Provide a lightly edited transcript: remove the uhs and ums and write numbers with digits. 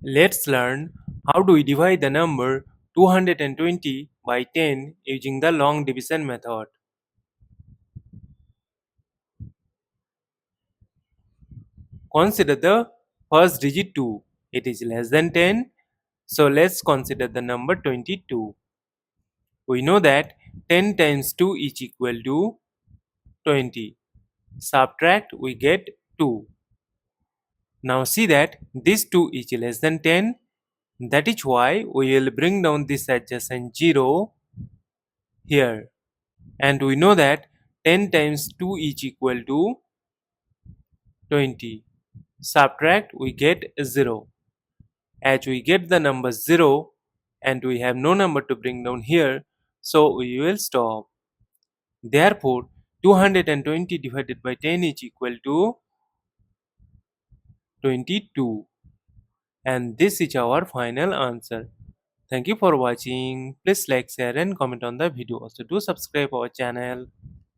Let's learn how do we divide the number 220 by 10 using the long division method. Consider the first digit 2. It is less than 10. So let's consider the number 22. We know that 10 times 2 is equal to 20. Subtract, we get 2. Now see that this 2 is less than 10. That is why we will bring down this adjacent 0 here. And we know that 10 times 2 is equal to 20. Subtract, we get 0. As we get the number 0 and we have no number to bring down here, so we will stop. Therefore, 220 divided by 10 is equal to 22. And this is our final answer. Thank you for watching. Please like, share and comment on the video. Also do subscribe our channel.